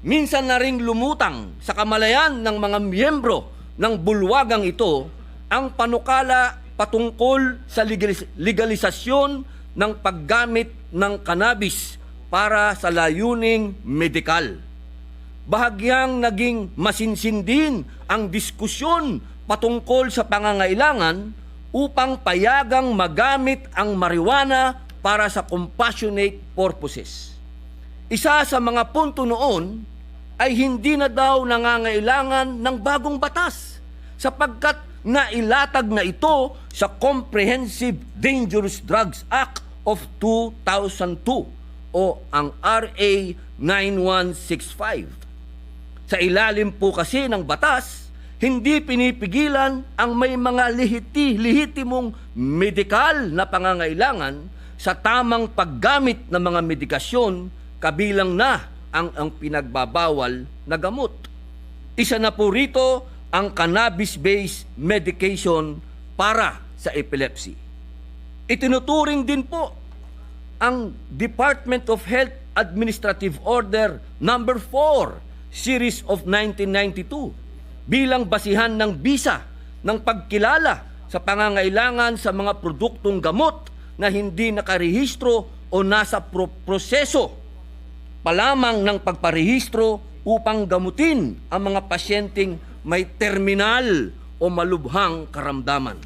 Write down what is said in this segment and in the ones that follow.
minsan na ring lumutang sa kamalayan ng mga miyembro ng bulwagang ito ang panukala patungkol sa legalisasyon ng paggamit ng cannabis para sa layuning medikal. Bahagyang naging masinsin din ang diskusyon patungkol sa pangangailangan upang payagang magamit ang marijuana para sa compassionate purposes. Isa sa mga punto noon ay hindi na daw nangangailangan ng bagong batas sapagkat nailatag na ito sa Comprehensive Dangerous Drugs Act of 2002 o ang RA 9165. Sa ilalim po kasi ng batas, hindi pinipigilan ang may mga lehitimong medikal na pangangailangan sa tamang paggamit ng mga medikasyon kabilang na ang pinagbabawal na gamot. Isa na po rito ang cannabis-based medication para sa epilepsy. Itinuturing din po ang Department of Health Administrative Order Number 4 Series of 1992 bilang basihan ng bisa ng pagkilala sa pangangailangan sa mga produktong gamot na hindi nakarehistro o nasa proseso pa lamang ng pagparehistro upang gamutin ang mga pasyenteng may terminal o malubhang karamdaman.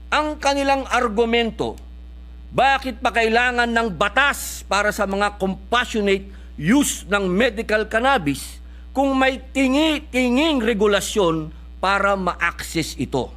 Ang kanilang argumento, bakit pa kailangan ng batas para sa mga compassionate use ng medical cannabis kung may tinging regulasyon para ma-access ito?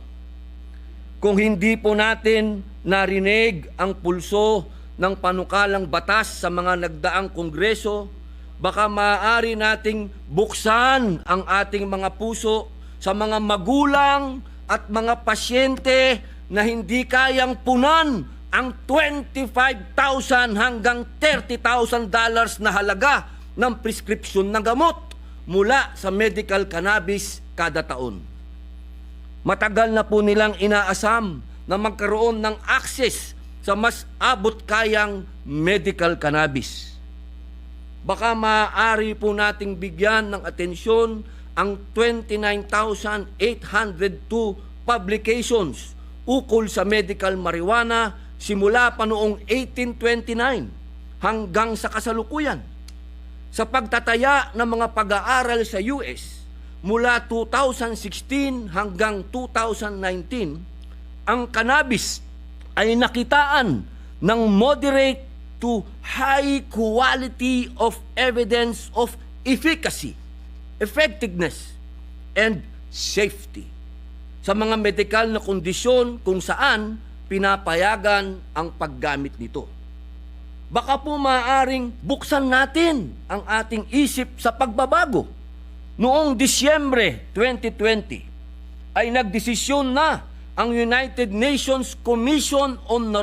Kung hindi po natin narinig ang pulso ng panukalang batas sa mga nagdaang kongreso, baka maaari nating buksan ang ating mga puso sa mga magulang at mga pasyente na hindi kayang punan ang $25,000 hanggang $30,000 na halaga ng prescription ng gamot mula sa medical cannabis kada taon. Matagal na po nilang inaasam na magkaroon ng access sa mas abot kayang medical cannabis. Baka maaari po nating bigyan ng atensyon ang 29,802 publications ukol sa medical marijuana simula pa noong 1829 hanggang sa kasalukuyan. Sa pagtataya ng mga pag-aaral sa US mula 2016 hanggang 2019, ang cannabis ay nakitaan ng moderate to high quality of evidence of efficacy, effectiveness, and safety sa mga medikal na kondisyon kung saan pinapayagan ang paggamit nito. Baka po maaaring buksan natin ang ating isip sa pagbabago. Noong Disyembre 2020 ay nagdesisyon na ang United Nations Commission on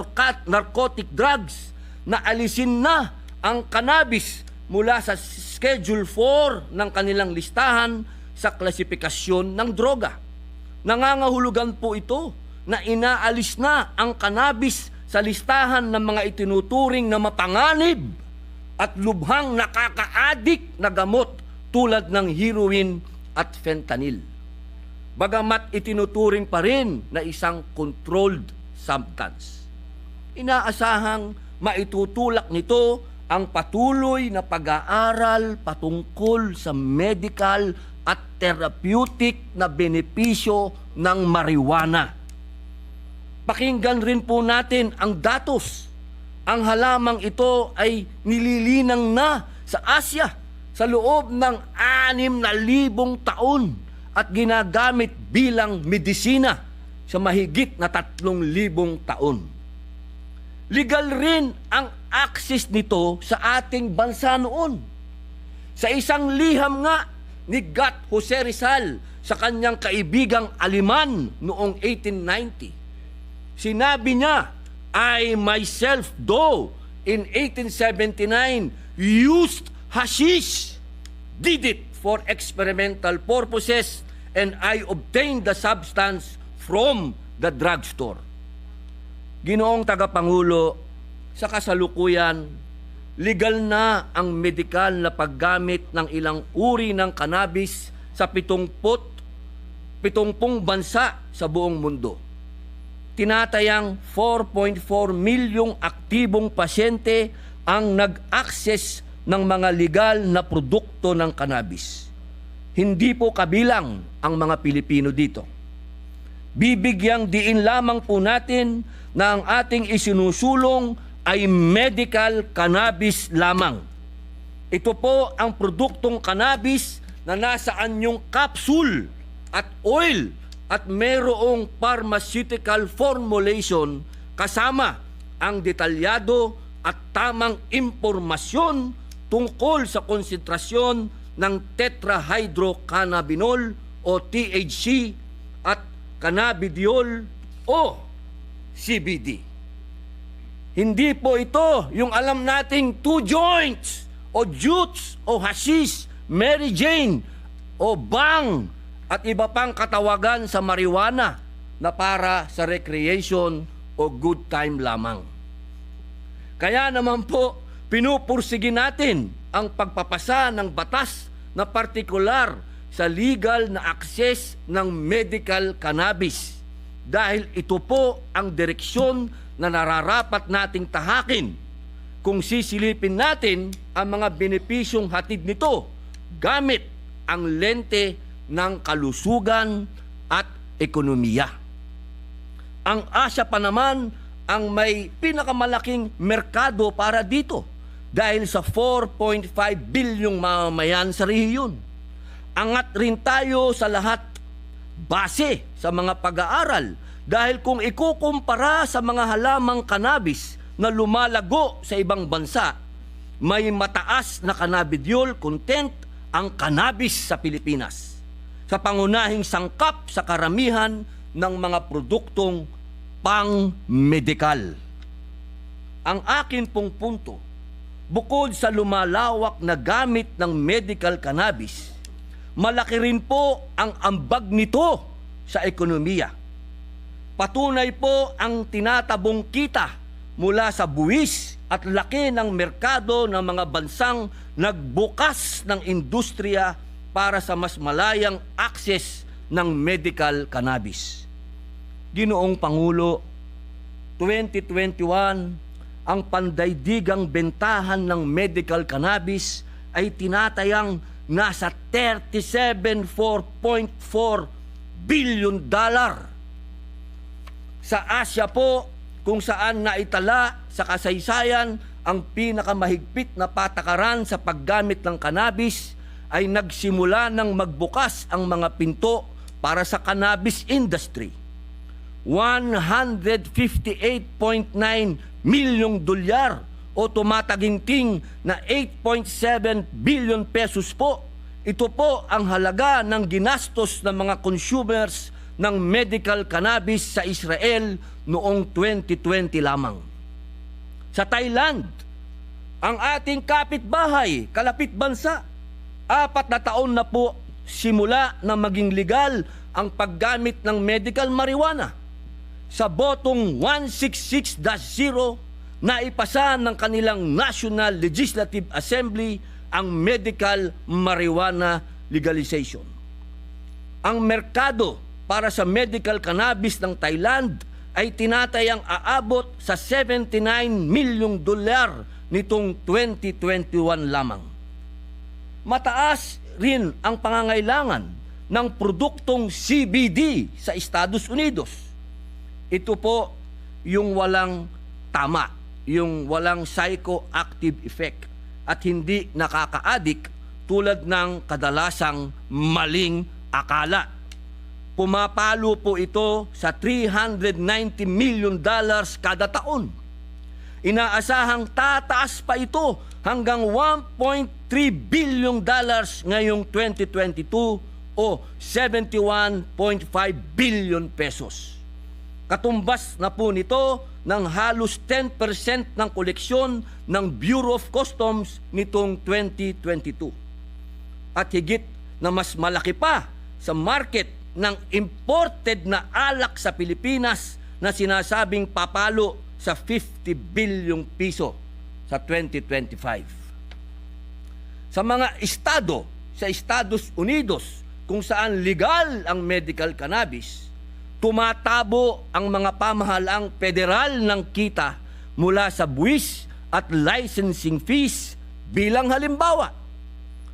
Narcotic Drugs na alisin na ang cannabis mula sa Schedule 4 ng kanilang listahan sa klasifikasyon ng droga. Nangangahulugan po ito na inaalis na ang cannabis sa listahan ng mga itinuturing na mapanganib at lubhang nakaka-addict na gamot tulad ng heroin at fentanyl. Bagamat itinuturing pa rin na isang controlled substance. Inaasahang maitutulak nito ang patuloy na pag-aaral patungkol sa medical at therapeutic na benepisyo ng marijuana. Pakinggan rin po natin ang datos. Ang halamang ito ay nililinang na sa Asya sa loob ng 6,000 taon at ginagamit bilang medisina sa mahigit na 3,000 taon. Legal rin ang access nito sa ating bansa noon. Sa isang liham nga ni Gat Jose Rizal sa kanyang kaibigang Aleman noong 1890, sinabi niya, I myself, though in 1879 used hashish, did it for experimental purposes, and I obtained the substance from the drugstore. Ginoong Tagapangulo, sa kasalukuyan, legal na ang medikal na paggamit ng ilang uri ng cannabis sa 70 bansa sa buong mundo. Tinatayang 4.4 milyong aktibong pasyente ang nag-access ng mga legal na produkto ng cannabis. Hindi po kabilang ang mga Pilipino dito. Bibigyang diin lamang po natin na ang ating isinusulong ay medical cannabis lamang. Ito po ang produktong cannabis na nasa anyong capsule at oil at mayroong pharmaceutical formulation kasama ang detalyado at tamang impormasyon tungkol sa konsentrasyon ng tetrahydrocannabinol o THC at cannabidiol o CBD. Hindi po ito yung alam nating 2 joints o jutes o hashish, Mary Jane o bang at iba pang katawagan sa marijuana na para sa recreation o good time lamang. Kaya naman po, pinupursige natin ang pagpapasa ng batas na partikular sa legal na access ng medical cannabis dahil ito po ang direksyon na nararapat nating tahakin kung sisilipin natin ang mga benepisyong hatid nito gamit ang lente ng kalusugan at ekonomiya. Ang Asya pa naman ang may pinakamalaking merkado para dito dahil sa 4.5 bilyong mamamayan sa rehiyon. Angat rin tayo sa lahat base sa mga pag-aaral dahil kung ikukumpara sa mga halamang cannabis na lumalago sa ibang bansa, may mataas na cannabidiol content ang cannabis sa Pilipinas sa pangunahing sangkap sa karamihan ng mga produktong pang-medikal. Ang akin pong punto, bukod sa lumalawak na gamit ng medical cannabis, malaki rin po ang ambag nito sa ekonomiya. Patunay po ang tinatabong kita mula sa buwis at laki ng merkado ng mga bansang nagbukas ng industriya para sa mas malayang access ng medical cannabis. Ginoong Pangulo, 2021, ang pandaigdigang bentahan ng medical cannabis ay tinatayang nasa $37.4 billion. Sa Asya po, kung saan naitala sa kasaysayan ang pinakamahigpit na patakaran sa paggamit ng cannabis, ay nagsimula ng magbukas ang mga pinto para sa cannabis industry. $158.9 milyong o tumataginting na 8.7 billion pesos po. Ito po ang halaga ng ginastos ng mga consumers ng medical cannabis sa Israel noong 2020 lamang. Sa Thailand, ang ating kapitbahay, kalapit bansa, 4 na taon na po simula na maging legal ang paggamit ng medical marijuana. Sa botong 166-0 na ipasa ng kanilang National Legislative Assembly ang medical marijuana legalization. Ang merkado para sa medical cannabis ng Thailand ay tinatayang aabot sa $79 milyong nitong 2021 lamang. Mataas rin ang pangangailangan ng produktong CBD sa Estados Unidos. Ito po yung walang tama, yung walang psychoactive effect at hindi nakaka-addict tulad ng kadalasang maling akala. Pumapalo po ito sa $390 million kada taon. Inaasahang tataas pa ito hanggang $1.3 billion ngayong 2022 o 71.5 billion pesos. Katumbas na po nito ng halos 10% ng koleksyon ng Bureau of Customs nitong 2022. At higit na mas malaki pa sa market ng imported na alak sa Pilipinas na sinasabing papalo sa 50 bilyong piso sa 2025. Sa mga estado, sa Estados Unidos, kung saan legal ang medical cannabis, tumatabo ang mga pamahalaang federal ng kita mula sa buwis at licensing fees. Bilang halimbawa,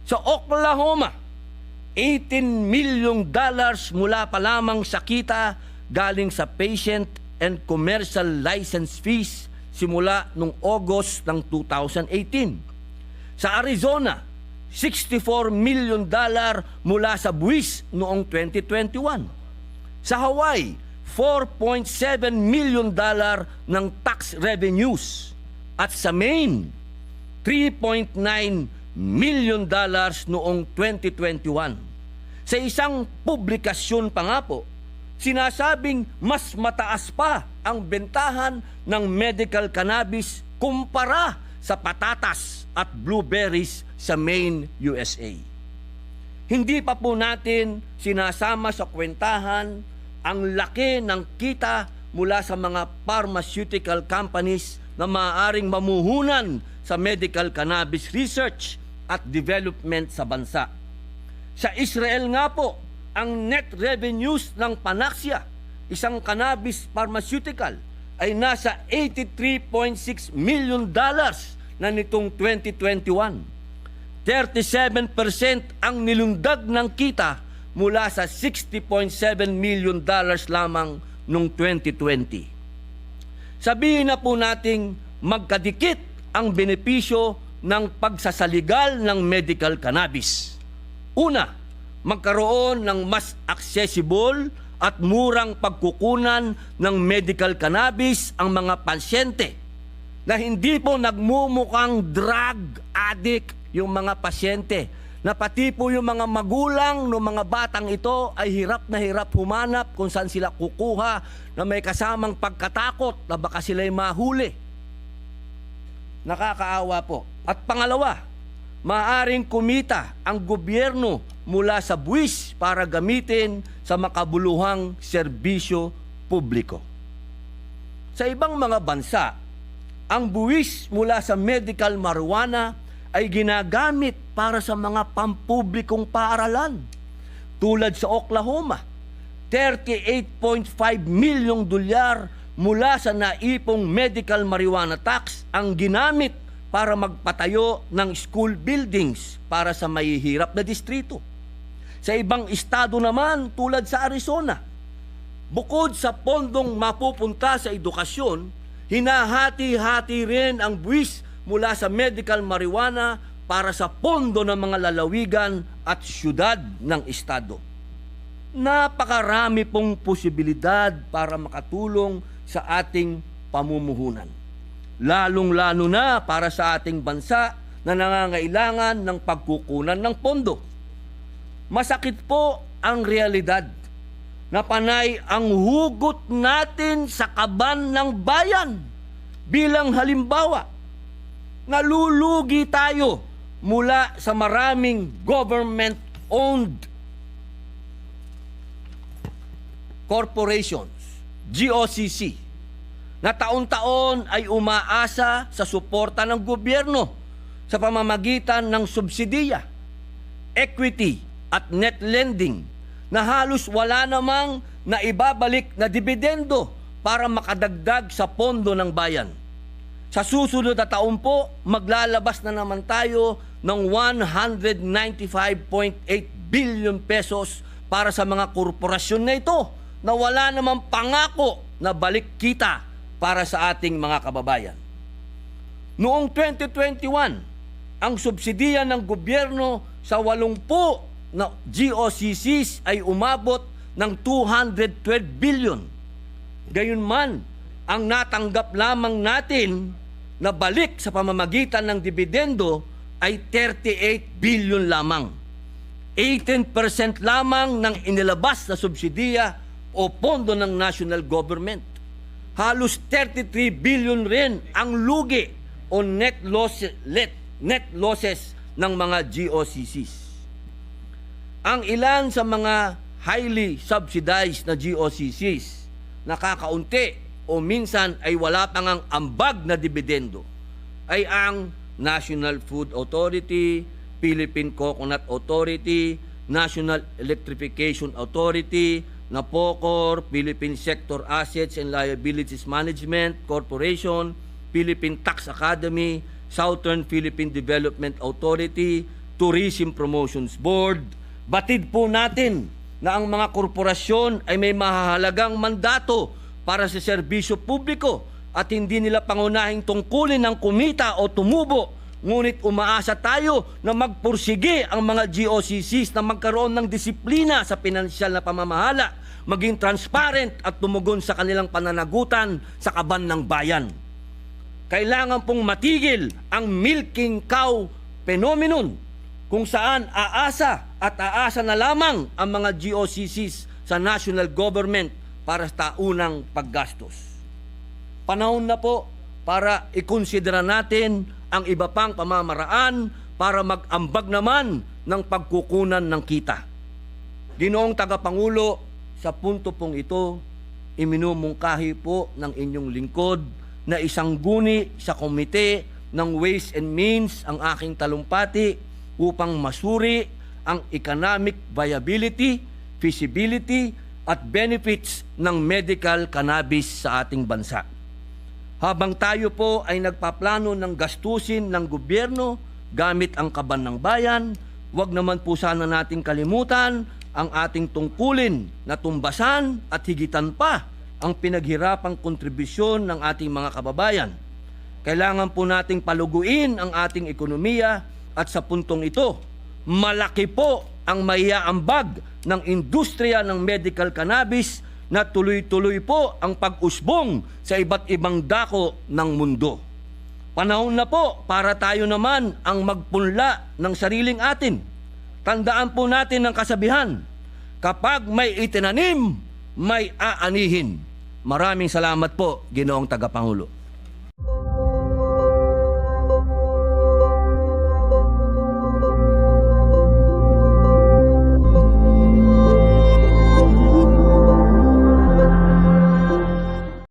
sa Oklahoma, $18 million mula pa lamang sa kita galing sa patient and commercial license fees simula noong August ng 2018. Sa Arizona, $64 million mula sa buwis noong 2021. Sa Hawaii, $4.7 million ng tax revenues. At sa Maine, $3.9 million noong 2021. Sa isang publikasyon pa nga po, sinasabing mas mataas pa ang bentahan ng medical cannabis kumpara sa patatas at blueberries sa Maine, USA. Hindi pa po natin sinasama sa kwentahan ang laki ng kita mula sa mga pharmaceutical companies na maaaring mamuhunan sa medical cannabis research at development sa bansa. Sa Israel nga po, ang net revenues ng Panaxia, isang cannabis pharmaceutical, ay nasa $83.6 million na nitong 2021. 37% ang nilundag ng kita mula sa $60.7 million lamang noong 2020. Sabihin na po nating magkadikit ang benepisyo ng pagsasaligal ng medical cannabis. Una, magkaroon ng mas accessible at murang pagkukunan ng medical cannabis ang mga pasyente na hindi po nagmumukhang drug addict yung mga pasyente, na pati po yung mga magulang ng mga batang ito ay hirap na hirap humanap kung saan sila kukuha na may kasamang pagkatakot na baka sila'y mahuli. Nakakaawa po. At pangalawa, maaaring kumita ang gobyerno mula sa buwis para gamitin sa makabuluhang serbisyo publiko. Sa ibang mga bansa, ang buwis mula sa medical marijuana ay ginagamit para sa mga pampublikong paaralan. Tulad sa Oklahoma, $38.5 million mula sa naipong medical marijuana tax ang ginamit para magpatayo ng school buildings para sa mahihirap na distrito. Sa ibang estado naman, tulad sa Arizona, bukod sa pondong mapupunta sa edukasyon, hinahati-hati rin ang buwis mula sa medical marijuana para sa pondo ng mga lalawigan at syudad ng estado. Napakarami pong posibilidad para makatulong sa ating pamumuhunan. Lalong-lalo na para sa ating bansa na nangangailangan ng pagkukunan ng pondo. Masakit po ang realidad na panay ang hugot natin sa kaban ng bayan. Bilang halimbawa, nalulugi tayo mula sa maraming government-owned corporations, GOCC, na taon-taon ay umaasa sa suporta ng gobyerno sa pamamagitan ng subsidiya, equity at net lending na halos wala namang naibabalik na dibidendo para makadagdag sa pondo ng bayan. Sa susunod na taon po, maglalabas na naman tayo ng 195.8 billion pesos para sa mga korporasyon na ito na wala namang pangako na balik kita para sa ating mga kababayan. Noong 2021, ang subsidiya ng gobyerno sa 80 na GOCCs ay umabot ng 212 billion. Gayunman, ang natanggap lamang natin na balik sa pamamagitan ng dibidendo ay 38 billion lamang. 18% lamang ng inilabas na subsidiya o pondo ng national government. Halos 33 billion rin ang lugi o net losses ng mga GOCCs. Ang ilan sa mga highly subsidized na GOCCs nakakaunti o minsan ay wala pang ang ambag na dibidendo. ay ang National Food Authority, Philippine Coconut Authority, National Electrification Authority, NAPOCOR, Philippine Sector Assets and Liabilities Management Corporation, Philippine Tax Academy, Southern Philippine Development Authority, Tourism Promotions Board. Batid po natin na ang mga korporasyon ay may mahahalagang mandato para sa serbisyo publiko at hindi nila pangunahing tungkulin ng kumita o tumubo. Ngunit umaasa tayo na magpursige ang mga GOCCs na magkaroon ng disiplina sa pinansyal na pamamahala, maging transparent at tumugon sa kanilang pananagutan sa kaban ng bayan. Kailangan pong matigil ang milking cow phenomenon kung saan aasa na lamang ang mga GOCCs sa national government para sa taunang paggastos. Panahon na po para ikonsidera natin ang iba pang pamamaraan para mag-ambag naman ng pagkukunan ng kita. Ginoong Tagapangulo, sa punto pong ito, iminumungkahi po ng inyong lingkod na isang guni sa komite ng Ways and Means ang aking talumpati upang masuri ang economic viability, feasibility at benefits ng medical cannabis sa ating bansa. Habang tayo po ay nagpaplano ng gastusin ng gobyerno gamit ang kaban ng bayan, huwag naman po sana nating kalimutan ang ating tungkulin na tumbasan at higitan pa ang pinaghirapang kontribusyon ng ating mga kababayan. Kailangan po nating paluguin ang ating ekonomiya at sa puntong ito, malaki po ang maiaambag ng industriya ng medical cannabis na tuloy-tuloy po ang pag-usbong sa iba't ibang dako ng mundo. Panahon na po para tayo naman ang magpunla ng sariling atin. Tandaan po natin ang kasabihan, kapag may itinanim, may aanihin. Maraming salamat po, Ginoong Tagapangulo.